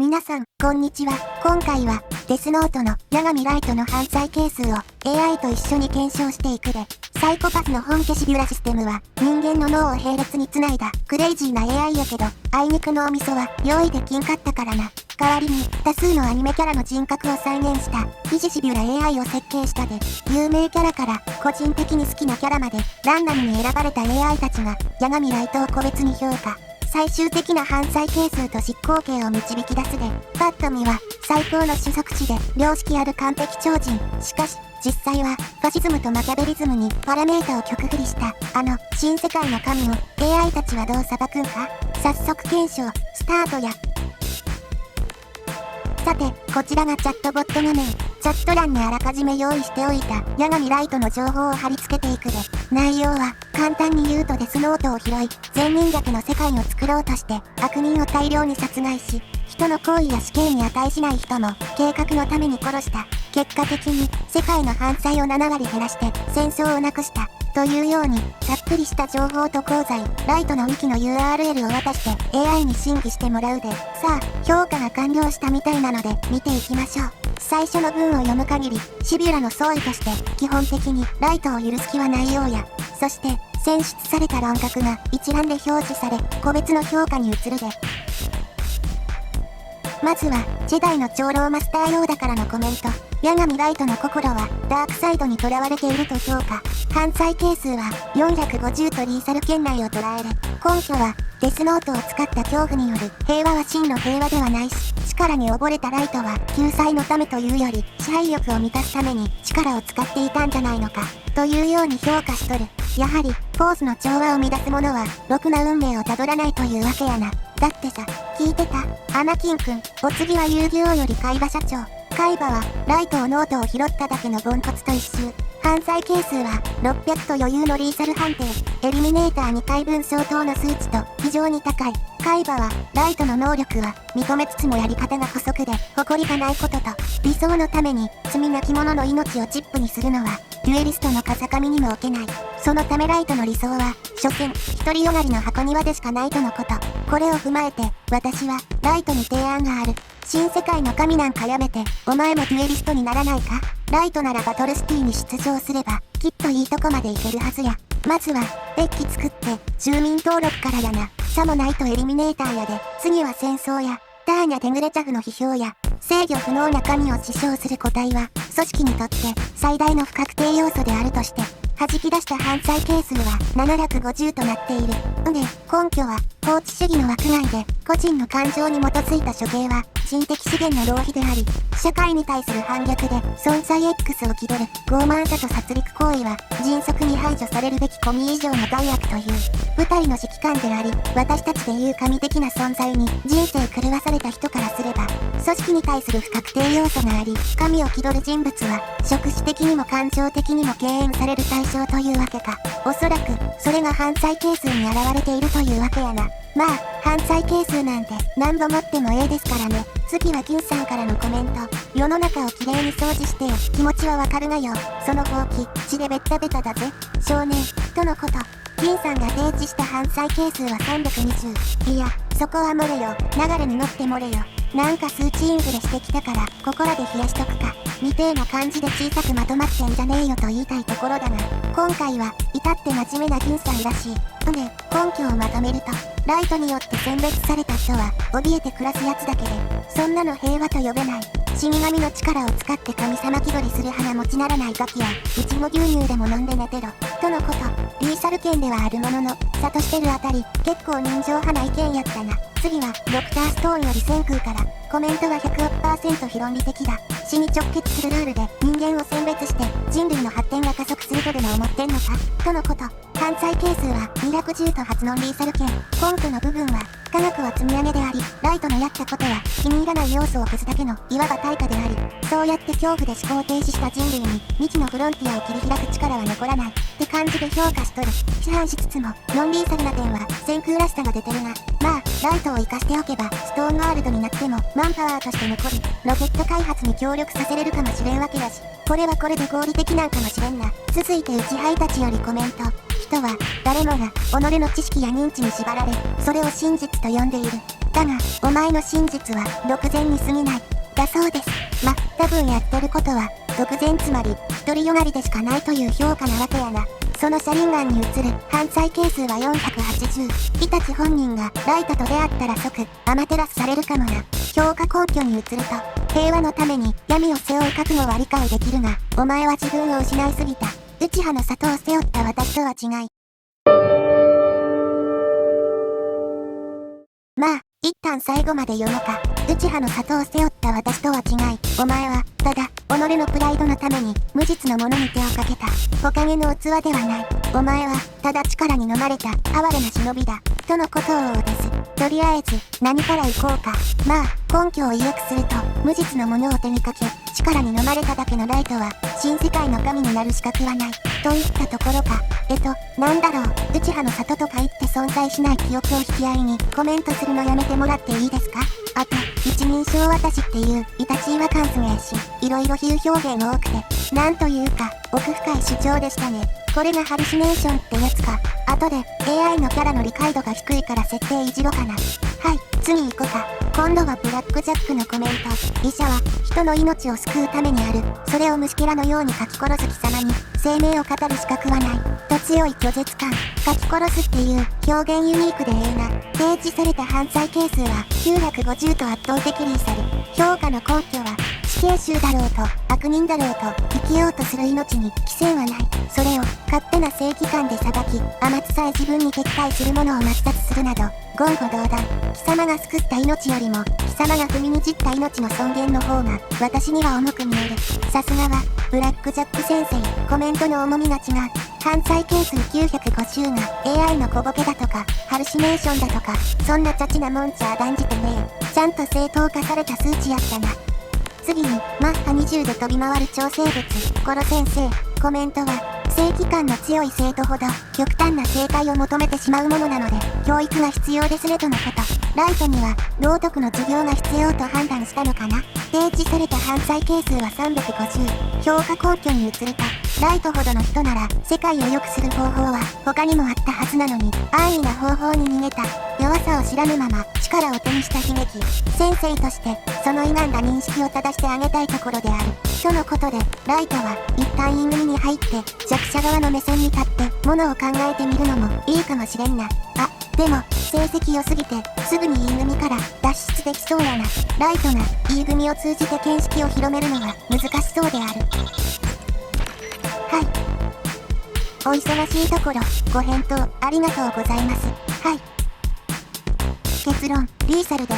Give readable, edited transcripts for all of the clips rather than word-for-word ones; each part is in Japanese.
皆さん、こんにちは。今回は、デスノートの八神ライトの犯罪係数を AI と一緒に検証していくで、サイコパスの本家シビュラシステムは人間の脳を並列につないだクレイジーな AI やけど、あいにく脳みそは用意できんかったからな。代わりに多数のアニメキャラの人格を再現した疑似シビュラ AI を設計したで、有名キャラから個人的に好きなキャラまでランダムに選ばれた AI たちが八神ライトを個別に評価。最終的な犯罪係数と執行刑を導き出すで、パッと見は最高の種族値で良識ある完璧超人。しかし、実際はファシズムとマキャベリズムにパラメータを曲振りした新世界の神を AI たちはどう裁くんか。早速検証スタートや。さて、こちらがチャットボット画面。チャット欄にあらかじめ用意しておいた八神ライトの情報を貼り付けていくで、内容は簡単に言うとデスノートを拾い、善人逆の世界を作ろうとして悪人を大量に殺害し、人の行為や死刑に値しない人も計画のために殺した。結果的に世界の犯罪を7割減らして戦争をなくした。というように、たっぷりした情報と功罪、ライトのウィキの URL を渡して AI に審議してもらうで、さあ、評価が完了したみたいなので見ていきましょう。最初の文を読む限り、シビュラの総意として基本的にライトを許す気はないようや、そして選出された論客が一覧で表示され、個別の評価に移るで。まずは、ジェダイの長老マスターヨーダからのコメント。八神ライトの心はダークサイドに囚われていると評価。犯罪係数は450とリーサル圏内を捉える。根拠は、デスノートを使った恐怖による平和は真の平和ではないし、力に溺れたライトは救済のためというより支配欲を満たすために力を使っていたんじゃないのか、というように評価しとる。やはり、フォースの調和を乱す者は、ろくな運命をたどらないというわけやな。だってさ、聞いてた？アナキンくん、お次は遊戯王より海馬社長。海馬は、ライトをノートを拾っただけのポンコツと一周。犯罪係数は、600と余裕のリーサル判定。エリミネーター2回分相当の数値と、非常に高い。海馬は、ライトの能力は、認めつつもやり方が姑息で、誇りがないことと、理想のために、罪なき者の命をチップにするのは、デュエリストの風上にも置けない。そのためライトの理想は、所詮、独りよがりの箱庭でしかないとのこと。これを踏まえて、私は、ライトに提案がある。新世界の神なんかやめて、お前もデュエリストにならないか？ライトならバトルシティに出場すれば、きっといいとこまで行けるはずや。まずは、デッキ作って、住民登録からやな。さもないとエリミネーターやで、次は戦争や、ターニャ・デグレチャフの批評や、制御不能な神を自称する個体は、組織にとって最大の不確定要素であるとして、弾き出した犯罪係数は750となっている。で、根拠は、法治主義の枠外で、個人の感情に基づいた処刑は、人的資源の浪費であり、社会に対する反逆で、存在 X を気取る、傲慢さと殺戮行為は、迅速に排除されるべき込み以上の害悪という、舞台の指揮官であり、私たちでいう神的な存在に、人生狂わされた人からすれば、組織に対する不確定要素があり、神を気取る人物は、職種的にも感情的にも敬遠される対象というわけか。おそらく、それが犯罪係数に現れているというわけやな。まあ、犯罪係数なんて何度持ってもええですからね。次は銀さんからのコメント。世の中をきれいに掃除してよ。気持ちはわかるがよ。その放棄、血でベッタベタだぜ。少年、とのこと。銀さんが提示した犯罪係数は320。いや、そこは漏れよ。流れに乗って漏れよ。なんか数値インフレしてきたから、ここらで冷やしとくか。みてえな感じで小さくまとまってんじゃねえよと言いたいところだな。今回は、至って真面目な銀さんらしい。で、根拠をまとめると、ライトによって選別された人は、怯えて暮らすやつだけで、そんなの平和と呼べない。死神の力を使って神様気取りする鼻持ちならないガキは、いちご牛乳でも飲んで寝てろ。とのこと。リーサル圏ではあるものの、サトしてるあたり、結構人情派な意見やったな。次は、ドクターストーンより千空から、コメントは100億%非論理的だ。死に直結するルールで人間を選別して人類の発展が加速するとでも思ってんのか？とのこと。犯罪係数は210と初ノンリーサル圏。根拠の部分は科学は積み上げであり、ライトのやったことは気に入らない要素を消すだけのいわば対価であり、そうやって恐怖で思考停止した人類に未知のフロンティアを切り開く力は残らないって感じで評価しとる。批判しつつもノンリーサルな点は先空らしさが出てるが、まあライトを活かしておけばストーンワールドになってもマンパワーとして残り、ロケット開発に協力させれるかもしれんわけだし、これはこれで合理的なんかもしれんな。続いて内ハイたちよりコメント。人は誰もが己の知識や認知に縛られ、それを真実と呼んでいる。だが、お前の真実は独善に過ぎない。だそうです。多分やってることは、独善つまり、独りよがりでしかないという評価なわけやな。その車輪眼に映る犯罪係数は480。イタチ本人がライトと出会ったら即、アマテラスされるかもな。評価根拠に移ると、平和のために闇を背負う覚悟は理解できるが、お前は自分を失いすぎた。内葉の里を背負った私とは違い。一旦最後まで読もうか。内葉の里を背負った私とは違い、お前は、ただ、己のプライドのために、無実の者に手をかけた。木陰の器ではない。お前は、ただ力に飲まれた、哀れな忍びだ。とのことをです。とりあえず、何から行こうか。根拠を意訳すると、無実の者を手にかけ、力に飲まれただけのライトは、新世界の神になる資格はない。といったところか。なんだろう。内葉の里とか言って存在しない記憶を引き合いに、コメントするのやめてもらっていいですか？あと、一人称私っていう、いたち違和感すげえし、いろいろ比喩表現多くて、なんというか、奥深い主張でしたね。これがハルシネーションってやつか。後で、AI のキャラの理解度が低いから設定いじろかな。次行こうか。今度はブラックジャックのコメント。医者は、人の命を救うためにある。それを虫けらのように書き殺す貴様に、生命を語る資格はない。と強い拒絶感。書き殺すっていう表現ユニークでな。提示された犯罪係数は950と圧倒的リーサル。評価の根拠は、死刑囚だろうと悪人だろうと生きようとする命に規制はない。それを勝手な正義感で裁き、甘つさえ自分に敵対する者を抹殺するなど、言語道断。貴様が救った命よりも、貴様が踏みにじった命の尊厳の方が、私には重く見える。さすがは、ブラックジャック先生、コメントの重みが違う。犯罪係数950が AI の小ボケだとか、ハルシネーションだとか、そんなチャチなもんじゃ断じてねえ。ちゃんと正当化された数値やったな。次に、マッハ20で飛び回る超生物、コロ先生、コメントは、正義感の強い生徒ほど、極端な正解を求めてしまうものなので、教育が必要ですねとのこと。ライトには、道徳の授業が必要と判断したのかな。提示された犯罪係数は350。評価根拠に移ると、ライトほどの人なら、世界を良くする方法は、他にもあったはずなのに、安易な方法に逃げた。弱さを知らぬまま、力を手にした悲劇。先生として、その歪んだ認識を正してあげたいところである。とのことで、ライトは、一旦言い組に入って、弱者側の目線に立って、ものを考えてみるのも、いいかもしれんな。でも、成績良すぎて、すぐに言い組から脱出できそうやな。ライトが、言い組を通じて見識を広めるのは、難しそうである。お忙しいところ、ご返答ありがとうございます。結論、リーサルで、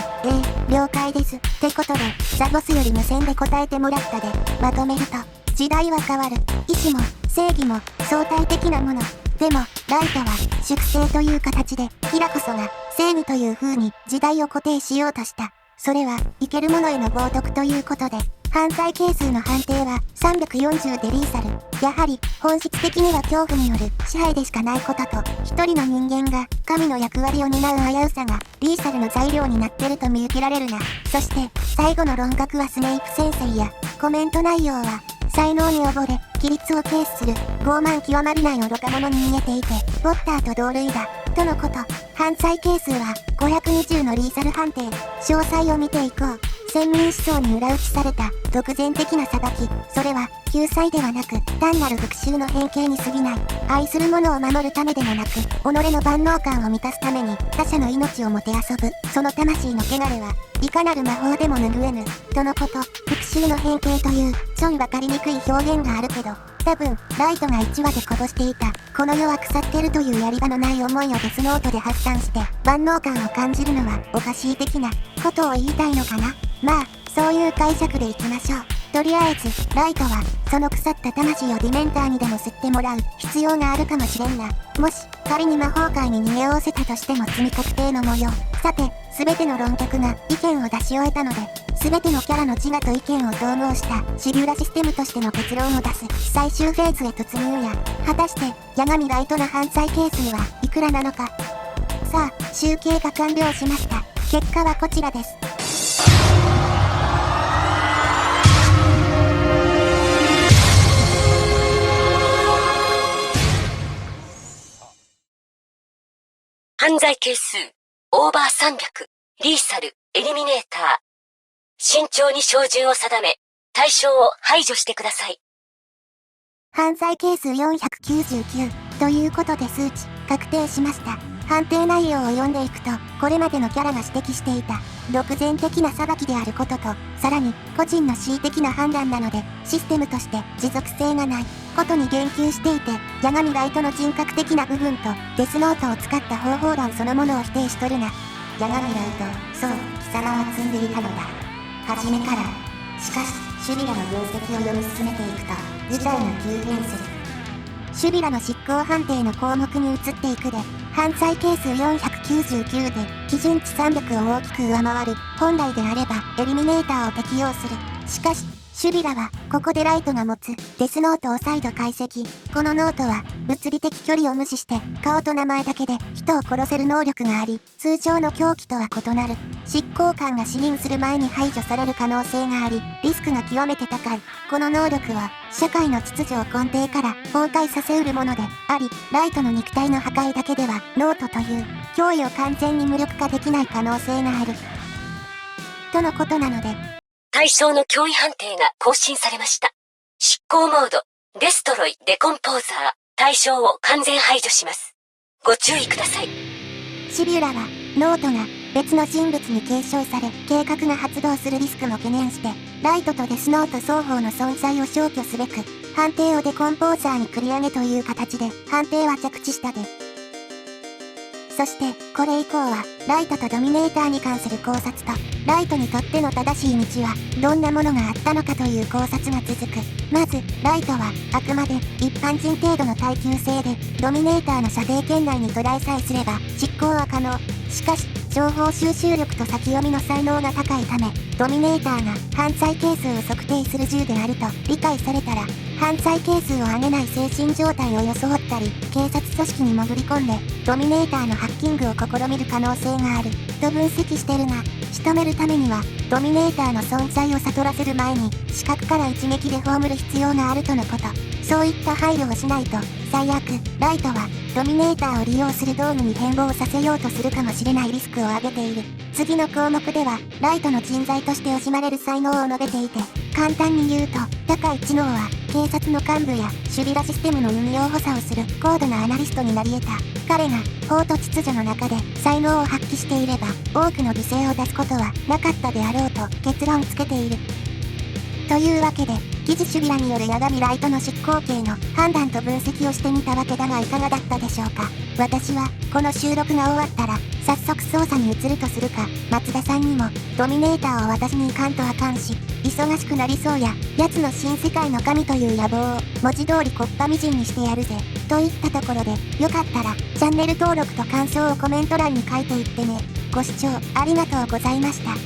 了解です。ってことで、ザボスより無線で答えてもらったで、まとめると、時代は変わる。意志も、正義も、相対的なもの。でも、ライトは、粛清という形で、キラこそが、正義という風に、時代を固定しようとした。それは、生けるものへの冒涜ということで、犯罪係数の判定は340でリーサル。やはり本質的には恐怖による支配でしかないことと、一人の人間が神の役割を担う危うさがリーサルの材料になってると見受けられるな。そして最後の論客はスネイプ先生や、コメント内容は才能に溺れ、規律を軽視する傲慢極まりない愚か者に見えていて、ポッターと同類だ。とのこと。犯罪係数は520のリーサル判定。詳細を見ていこう。先民思想に裏打ちされた独善的な裁き。それは救済ではなく単なる復讐の変形に過ぎない。愛する者を守るためでもなく、己の万能感を満たすために他者の命をもてあそぶ。その魂の汚れはいかなる魔法でも拭えぬ。とのこと。復讐の変形というちょいわかりにくい表現があるけど、多分、ライトが1話でこぼしていた、この世は腐ってるというやり場のない思いをデスノートで発散して、万能感を感じるのはおかしい的なことを言いたいのかな。そういう解釈でいきましょう。とりあえず、ライトは、その腐った魂をディメンターにでも吸ってもらう必要があるかもしれんな。もし、仮に魔法界に逃げおおせたとしても罪確定の模様。さて、すべての論客が意見を出し終えたので、すべてのキャラの自我と意見を統合したシビュラシステムとしての結論を出す最終フェーズへ突入や。果たして、八神ライトの犯罪係数はいくらなのか。さあ、集計が完了しました。結果はこちらです。犯罪係数、オーバー300。リーサル、エリミネーター。慎重に照準を定め、対象を排除してください。犯罪係数499ということで数値確定しました。判定内容を読んでいくと、これまでのキャラが指摘していた独善的な裁きであることと、さらに個人の恣意的な判断なのでシステムとして持続性がないことに言及していて、八神ライトの人格的な部分とデスノートを使った方法論そのものを否定しとるな。八神ライト、そう、貴様は積んでいたのだ。初めから。しかし、シュビラの分析を読み進めていくと、事態が急変する。シュビラの執行判定の項目に移っていくで、犯罪係数499で、基準値300を大きく上回る、本来であれば、エリミネーターを適用する。しかし、シュビラは、ここでライトが持つ、デスノートを再度解析。このノートは、物理的距離を無視して、顔と名前だけで、人を殺せる能力があり、通常の凶器とは異なる。執行官が死認する前に排除される可能性があり、リスクが極めて高い。この能力は、社会の秩序を根底から崩壊させうるものであり、ライトの肉体の破壊だけでは、ノートという、脅威を完全に無力化できない可能性がある。とのことなので、対象の脅威判定が更新されました。執行モード、デストロイ、デコンポーザー、対象を完全排除します。ご注意ください。シビュラは、ノートが別の人物に継承され、計画が発動するリスクも懸念して、ライトとデスノート双方の存在を消去すべく、判定をデコンポーザーに繰り上げという形で、判定は着地したで。そして、これ以降は、ライトとドミネーターに関する考察と、ライトにとっての正しい道は、どんなものがあったのかという考察が続く。まず、ライトは、あくまで、一般人程度の耐久性で、ドミネーターの射程圏内に捉えさえすれば、執行は可能。しかし、情報収集力と先読みの才能が高いため、ドミネーターが犯罪係数を測定する銃であると理解されたら、犯罪係数を上げない精神状態を装ったり、警察組織に潜り込んで、ドミネーターのハッキングを試みる可能性がある、と分析してるが、仕留めるためには、ドミネーターの存在を悟らせる前に、死角から一撃で葬る必要があるとのこと。そういった配慮をしないと、最悪、ライトは、ドミネーターを利用する道具に変貌させようとするかもしれないリスクを挙げている。次の項目では、ライトの人材として惜しまれる才能を述べていて、簡単に言うと、高い知能は、警察の幹部や守備ラシステムの運用補佐をする高度なアナリストになり得た。彼が、法と秩序の中で才能を発揮していれば、多くの犠牲を出すことはなかったであろうと結論付けている。というわけで、疑似シュビラによる八神ライトの執行刑の判断と分析をしてみたわけだがいかがだったでしょうか。私は、この収録が終わったら、早速捜査に移るとするか、松田さんにも、ドミネーターを渡しに行かんとあかんし、忙しくなりそうや、奴の新世界の神という野望を、文字通り木っ端みじんにしてやるぜ。といったところで、よかったら、チャンネル登録と感想をコメント欄に書いていってね。ご視聴ありがとうございました。